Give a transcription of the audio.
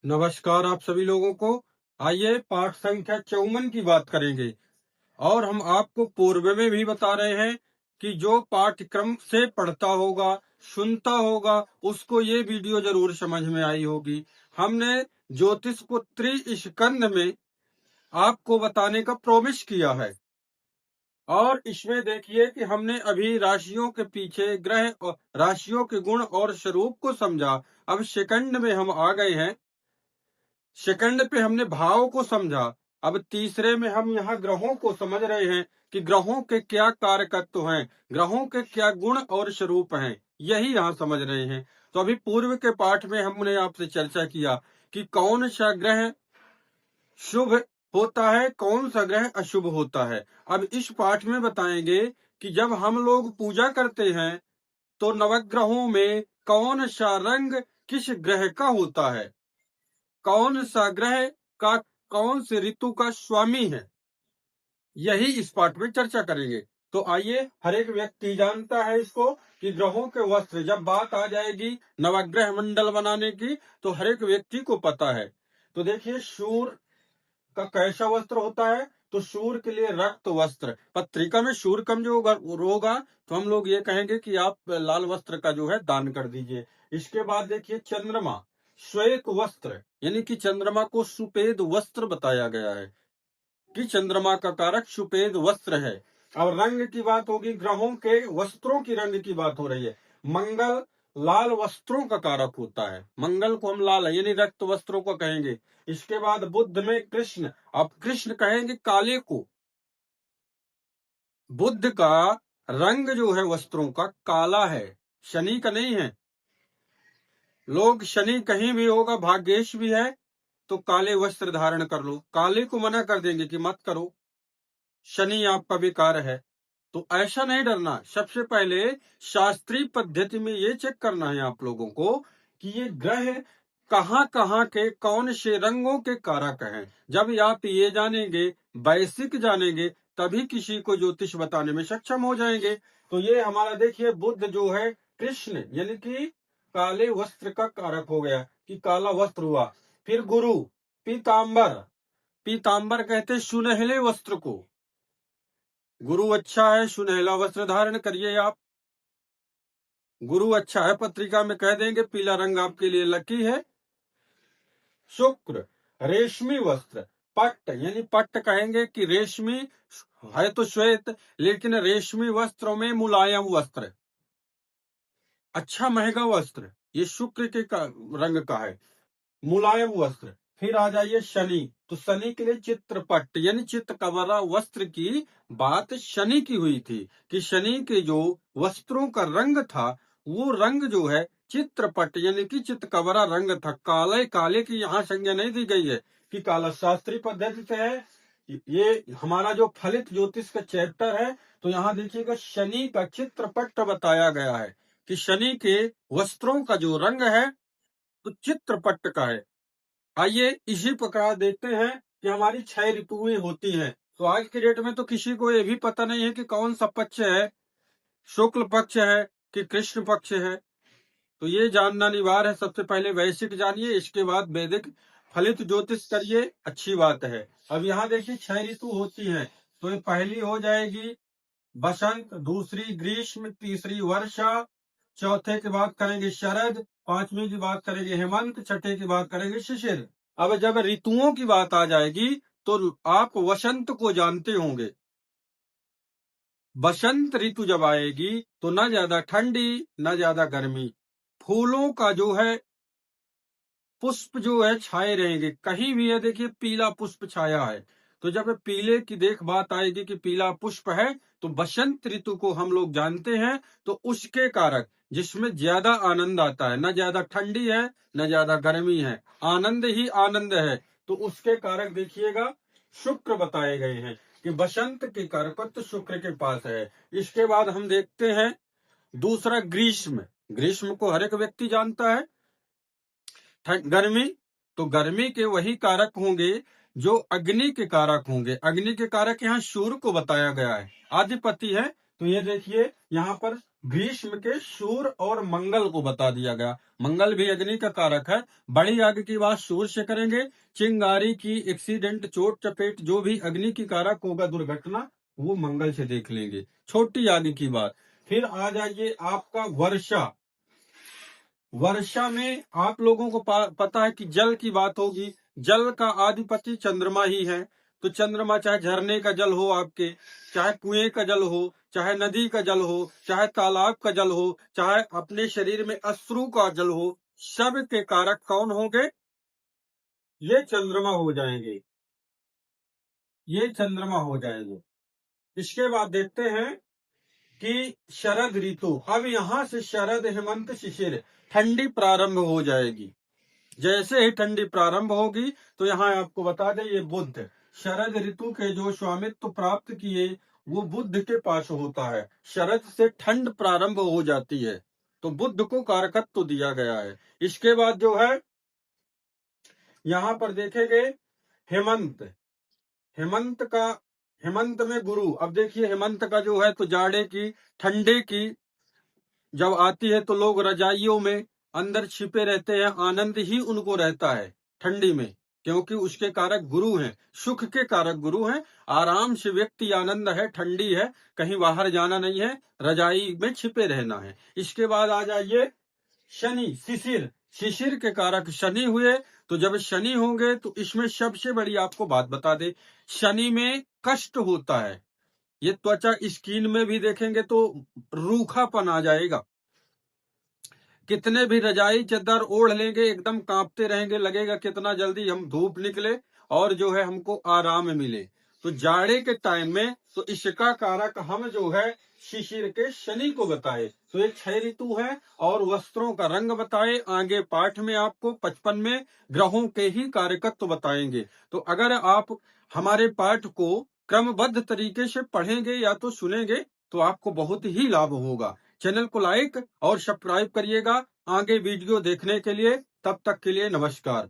नमस्कार आप सभी लोगों को। आइए पाठ संख्या 54 की बात करेंगे। और हम आपको पूर्व में भी बता रहे हैं कि जो पाठ्यक्रम से पढ़ता होगा, सुनता होगा, उसको ये वीडियो जरूर समझ में आई होगी। हमने ज्योतिष को त्रिस्कंध में आपको बताने का प्रॉमिस किया है। और इसमें देखिए कि हमने अभी राशियों के पीछे ग्रह और राशियों के गुण और स्वरूप को समझा। अब सेकंड में हम आ गए हैं। सेकंड पे हमने भाव को समझा। अब तीसरे में हम यहाँ ग्रहों को समझ रहे हैं कि ग्रहों के क्या कारकत्व हैं, ग्रहों के क्या गुण और स्वरूप हैं, यही यहाँ समझ रहे हैं। तो अभी पूर्व के पाठ में हमने आपसे चर्चा किया कि कौन सा ग्रह शुभ होता है, कौन सा ग्रह अशुभ होता है। अब इस पाठ में बताएंगे कि जब हम लोग पूजा करते हैं तो नवग्रहों में कौन सा रंग किस ग्रह का होता है, कौन सा ग्रह का कौन से ऋतु का स्वामी है, यही इस पाठ में चर्चा करेंगे। तो आइए, हर एक व्यक्ति जानता है इसको कि ग्रहों के वस्त्र, जब बात आ जाएगी नवग्रह मंडल बनाने की तो हर एक व्यक्ति को पता है। तो देखिए सूर्य का कैसा वस्त्र होता है, तो सूर्य के लिए रक्त वस्त्र। पत्रिका में सूर्य कमजोर होगा तो हम लोग ये कहेंगे कि आप लाल वस्त्र का जो है दान कर दीजिए। इसके बाद देखिए चंद्रमा, श्वेत वस्त्र, यानी कि चंद्रमा को सुपेद वस्त्र बताया गया है कि चंद्रमा का कारक सुपेद वस्त्र है। अब रंग की बात होगी, ग्रहों के वस्त्रों की रंग की बात हो रही है। मंगल लाल वस्त्रों का कारक होता है, मंगल को हम लाल यानी रक्त वस्त्रों को कहेंगे। इसके बाद बुध में कृष्ण, अब कृष्ण कहेंगे काले को। बुध का रंग जो है वस्त्रों का काला है, शनि का नहीं है। लोग शनि कहीं भी होगा, भाग्येश भी है तो काले वस्त्र धारण कर लो, काले को मना कर देंगे कि मत करो, शनि आपका बेकार है। तो ऐसा नहीं डरना। सबसे पहले शास्त्रीय पद्धति में ये चेक करना है आप लोगों को कि ये ग्रह कहाँ कहाँ के कौन से रंगों के कारक हैं। जब आप ये जानेंगे, बेसिक जानेंगे, तभी किसी को ज्योतिष बताने में सक्षम हो जाएंगे। तो ये हमारा देखिए बुध जो है कृष्ण यानी कि काले वस्त्र का कारक हो गया कि काला वस्त्र हुआ। फिर गुरु पीतांबर, पीतांबर कहते सुनहले वस्त्र को। गुरु अच्छा है, सुनहला वस्त्र धारण करिए आप। गुरु अच्छा है, पत्रिका में कह देंगे पीला रंग आपके लिए लकी है। शुक्र रेशमी वस्त्र, पट्ट यानी पट्ट कहेंगे कि रेशमी है तो श्वेत, लेकिन रेशमी वस्त्रों में मुलायम वस्त्र, अच्छा महंगा वस्त्र, ये शुक्र के रंग का है, मुलायम वस्त्र। फिर आ जाइए शनि, तो शनि के लिए चित्रपट यानी चित्रकवरा वस्त्र की बात शनि की हुई थी कि शनि के जो वस्त्रों का रंग था वो रंग जो है चित्रपट यानी कि चित्रकवरा रंग था। काले काले की यहाँ संज्ञा नहीं दी गई है कि काला, शास्त्रीय पद्धति से है। ये हमारा जो फलित ज्योतिष का चैप्टर है, तो यहाँ देखिएगा शनि का चित्रपट बताया गया है कि शनि के वस्त्रों का जो रंग है तो चित्रपट का है। आइए इसी प्रकार देखते हैं कि हमारी 6 ऋतुएं होती हैं। तो आज के डेट में तो किसी को ये भी पता नहीं है कि कौन सा पक्ष है, शुक्ल पक्ष है कि कृष्ण पक्ष है। तो ये जानना अनिवार्य है। सबसे पहले वैश्विक जानिए, इसके बाद वैदिक फलित ज्योतिष करिए, अच्छी बात है। अब यहाँ देखिए 6 ऋतु होती हैं। तो ये पहली हो जाएगी बसंत, दूसरी ग्रीष्म, तीसरी वर्षा, चौथे की बात करेंगे शरद, पांचवी की बात करेंगे हेमंत, छठे की बात करेंगे शिशिर। अब जब ऋतुओं की बात आ जाएगी तो आप वसंत को जानते होंगे। बसंत ऋतु जब आएगी तो न ज्यादा ठंडी न ज्यादा गर्मी, फूलों का जो है पुष्प जो है छाए रहेंगे। कहीं भी है देखिए पीला पुष्प छाया है, तो जब पीले की देख बात आएगी कि पीला पुष्प है तो बसंत ऋतु को हम लोग जानते हैं। तो उसके कारक जिसमें ज्यादा आनंद आता है, न ज्यादा ठंडी है न ज्यादा गर्मी है, आनंद ही आनंद है, तो उसके कारक देखिएगा शुक्र बताए गए हैं कि बसंत के कारकत्व शुक्र के पास है। इसके बाद हम देखते हैं दूसरा ग्रीष्म, ग्रीष्म को हर एक व्यक्ति जानता है। गर्मी, तो गर्मी के वही कारक होंगे जो अग्नि के कारक होंगे। अग्नि के कारक यहाँ सूर्य को बताया गया है, आधिपति है। तो ये देखिए यहाँ पर भीष्म के शूर और मंगल को बता दिया गया। मंगल भी अग्नि का कारक है। बड़ी आग की बात शूर से करेंगे। चिंगारी की एक्सीडेंट, चोट चपेट, जो भी अग्नि की कारक होगा दुर्घटना, वो मंगल से देख लेंगे। छोटी आग की बात। फिर आ जाइए आपका वर्षा। वर्षा में आप लोगों को पता है कि जल की बात होगी। जल का अधिपति चंद्रमा ही है। तो चंद्रमा चाहे झरने का जल हो आपके, चाहे कुएं का जल हो, चाहे नदी का जल हो, चाहे तालाब का जल हो, चाहे अपने शरीर में अश्रु का जल हो, सब के कारक कौन होंगे? ये चंद्रमा हो जाएंगे। ये चंद्रमा हो जाएंगे। इसके बाद देखते हैं कि शरद ऋतु। अब यहां से शरद, हेमंत, शिशिर, ठंडी प्रारंभ हो जाएगी। जैसे ही ठंडी प्रारंभ होगी तो यहाँ आपको बता दें, ये बुध शरद ऋतु के जो स्वामित्व प्राप्त किए वो बुध के पास होता है। शरद से ठंड प्रारंभ हो जाती है, तो बुध को कारकत्व दिया गया है। इसके बाद जो है यहाँ पर देखेंगे हेमंत। हेमंत में गुरु। अब देखिए हेमंत का जो है तो जाड़े की, ठंडे की जब आती है तो लोग रजाइयों में अंदर छिपे रहते हैं। आनंद ही उनको रहता है ठंडी में, क्योंकि उसके कारक गुरु हैं। सुख के कारक गुरु हैं। आराम से व्यक्ति आनंद है, ठंडी है, कहीं बाहर जाना नहीं है, रजाई में छिपे रहना है। इसके बाद आ जाइए शनि, शिशिर। शिशिर के कारक शनि हुए। तो जब शनि होंगे तो इसमें सबसे बड़ी आपको बात बता दे, शनि में कष्ट होता है। ये त्वचा स्किन में भी देखेंगे तो रूखापन आ जाएगा। कितने भी रजाई चादर ओढ़ लेंगे, एकदम कांपते रहेंगे, लगेगा कितना जल्दी हम धूप निकले और जो है हमको आराम मिले। तो जाड़े के टाइम में तो इसका कारक हम जो है शिशिर के शनि को बताए। तो ये 6 ऋतु है और वस्त्रों का रंग बताए। आगे पाठ में आपको 55 में ग्रहों के ही कारकत्व बताएंगे। तो अगर आप हमारे पाठ को क्रमबद्ध तरीके से पढ़ेंगे या तो सुनेंगे तो आपको बहुत ही लाभ होगा। चैनल को लाइक और सब्सक्राइब करिएगा आगे वीडियो देखने के लिए। तब तक के लिए नमस्कार।